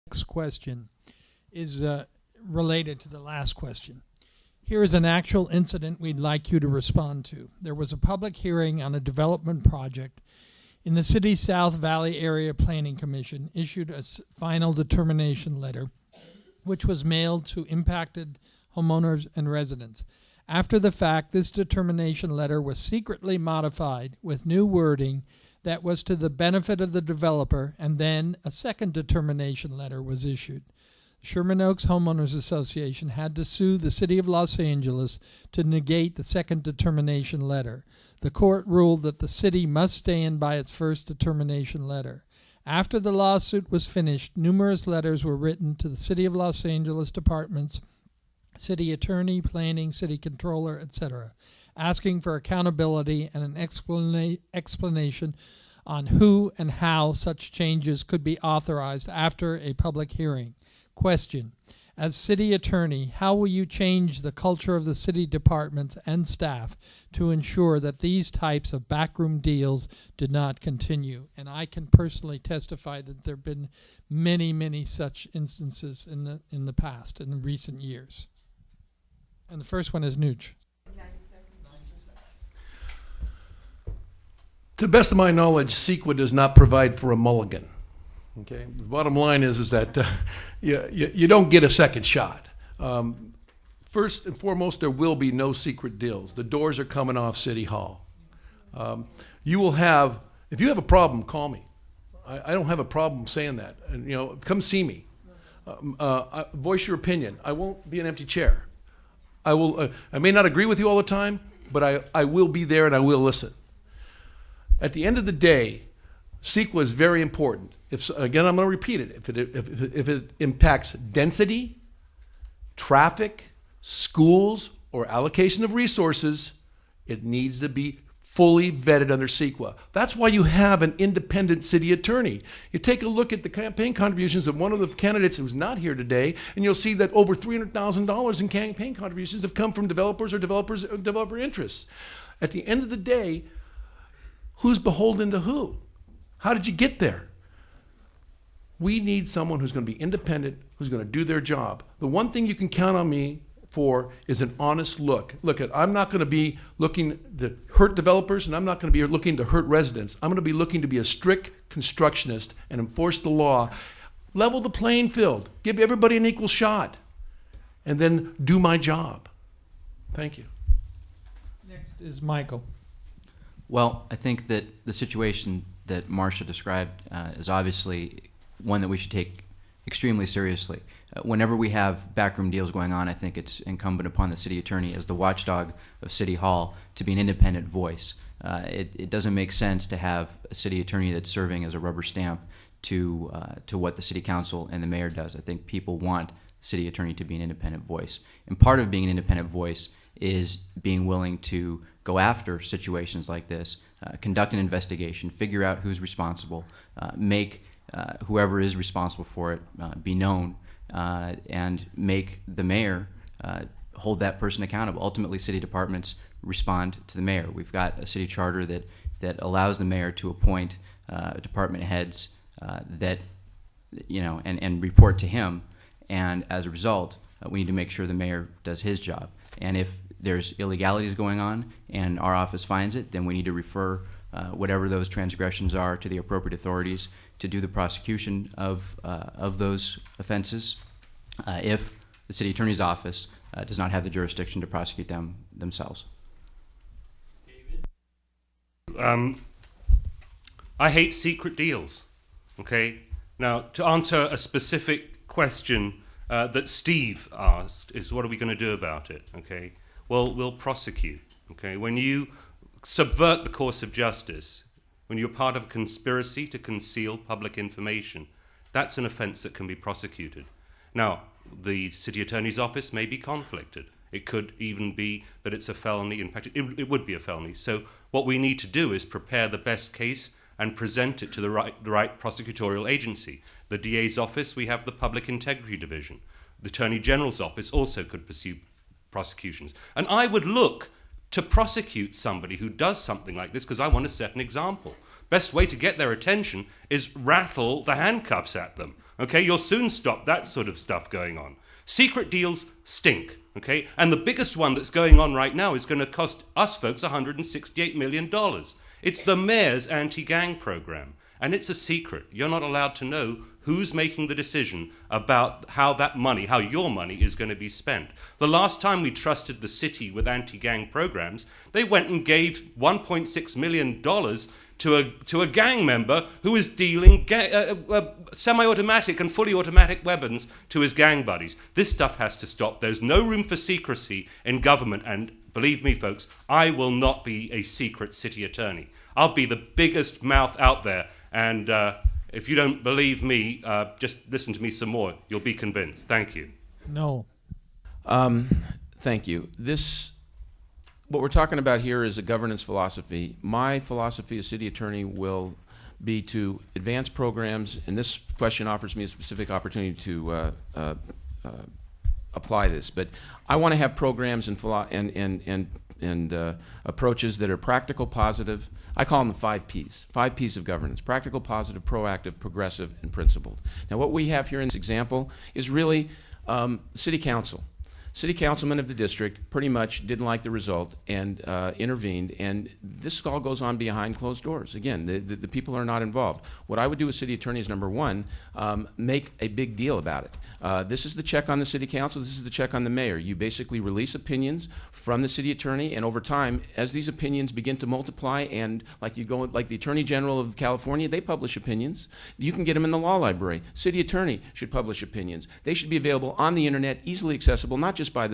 Next question is related to the last question. Here is an actual incident we'd like you to respond to. There was a public hearing on a development project in the city's South Valley Area Planning Commission issued a final determination letter, which was mailed to impacted homeowners and residents. After the fact, this determination letter was secretly modified with new wording that was to the benefit of the developer, and then a second determination letter was issued. Sherman Oaks Homeowners Association had to sue the City of Los Angeles to negate the second determination letter. The court ruled that the city must stand by its first determination letter. After the lawsuit was finished, numerous letters were written to the City of Los Angeles departments, city attorney, planning, city controller, etc., asking for accountability and an explanation on who and how such changes could be authorized after a public hearing. Question: as city attorney, how will you change the culture of the city departments and staff to ensure that these types of backroom deals do not continue? And I can personally testify that there have been many, many such instances in the past, in the recent years. And the first one is Nooch. To the best of my knowledge, CEQA does not provide for a mulligan. Okay. The bottom line is that you don't get a second shot. First and foremost, there will be no secret deals. The doors are coming off City Hall. You will have, if you have a problem, call me. I don't have a problem saying that. And, come see me. Voice your opinion. I won't be an empty chair. I will. I may not agree with you all the time, but I will be there and I will listen. At the end of the day, CEQA is very important. Again, I'm going to repeat it. If it impacts density, traffic, schools, or allocation of resources, it needs to be fully vetted under CEQA. That's why you have an independent city attorney. You take a look at the campaign contributions of one of the candidates who's not here today, and you'll see that over $300,000 in campaign contributions have come from developers or developer interests. At the end of the day, who's beholden to who? How did you get there? We need someone who's going to be independent, who's going to do their job. The one thing you can count on me for is an honest look. I'm not going to be looking to hurt developers, and I'm not going to be looking to hurt residents. I'm going to be looking to be a strict constructionist and enforce the law, level the playing field, give everybody an equal shot, and then do my job. Thank you. Next is Michael. Well, I think that the situation that Marcia described is obviously one that we should take extremely seriously. Whenever we have backroom deals going on, I think it's incumbent upon the city attorney as the watchdog of City Hall to be an independent voice. It doesn't make sense to have a city attorney that's serving as a rubber stamp to what the city council and the mayor does. I think people want the city attorney to be an independent voice. And part of being an independent voice is being willing to go after situations like this, conduct an investigation, figure out who's responsible, make whoever is responsible for it be known, and make the mayor hold that person accountable. Ultimately, city departments respond to the mayor. We've got a city charter that allows the mayor to appoint department heads and report to him. And as a result, we need to make sure the mayor does his job. And if there's illegalities going on and our office finds it, then we need to refer whatever those transgressions are to the appropriate authorities to do the prosecution of those offenses if the city attorney's office does not have the jurisdiction to prosecute them themselves. David? I hate secret deals, okay? Now, to answer a specific question that Steve asked is, what are we going to do about it, okay? Well, we'll prosecute, okay? When you subvert the course of justice, when you're part of a conspiracy to conceal public information, that's an offense that can be prosecuted. Now, the city attorney's office may be conflicted. It could even be that it's a felony. In fact, it would be a felony. So what we need to do is prepare the best case and present it to the right prosecutorial agency. The DA's office, we have the Public Integrity Division. The Attorney General's office also could pursue prosecutions. And I would look to prosecute somebody who does something like this because I want to set an example. Best way to get their attention is rattle the handcuffs at them. Okay, you'll soon stop that sort of stuff going on. Secret deals stink, okay? And the biggest one that's going on right now is going to cost us folks $168 million. It's the mayor's anti-gang program, and it's a secret. You're not allowed to know who's making the decision about how that money, how your money is going to be spent. The last time we trusted the city with anti-gang programs, they went and gave $1.6 million to a gang member who was dealing semi-automatic and fully automatic weapons to his gang buddies. This stuff has to stop. There's no room for secrecy in government, and believe me, folks, I will not be a secret city attorney. I'll be the biggest mouth out there, and if you don't believe me, just listen to me some more. You'll be convinced. Thank you. No. Thank you. What we're talking about here is a governance philosophy. My philosophy as city attorney will be to advance programs, and this question offers me a specific opportunity to apply this. But I want to have programs and approaches that are practical, positive. I call them the 5 Ps. 5 Ps of governance: practical, positive, proactive, progressive, and principled. Now, what we have here in this example is really city council. City councilman of the district pretty much didn't like the result and intervened, and this all goes on behind closed doors. Again, the people are not involved. What I would do as city attorney is, number one, make a big deal about it. This is the check on the city council. This is the check on the mayor. You basically release opinions from the city attorney, and over time, as these opinions begin to multiply, and like the Attorney General of California, they publish opinions. You can get them in the law library. City attorney should publish opinions. They should be available on the internet, easily accessible, not just by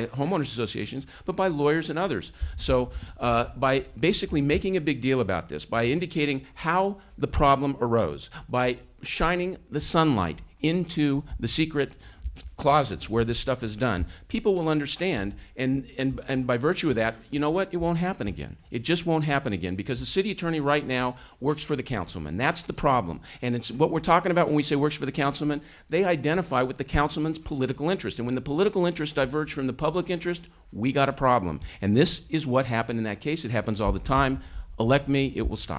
homeowners associations, but by lawyers and others. So by basically making a big deal about this, by indicating how the problem arose, by shining the sunlight into the secret closets where this stuff is done, people will understand, and by virtue of that, you know what? It won't happen again. It just won't happen again, because the city attorney right now works for the councilman. That's the problem. And it's what we're talking about when we say works for the councilman. They identify with the councilman's political interest. And when the political interest diverges from the public interest, we got a problem. And this is what happened in that case. It happens all the time. Elect me, it will stop.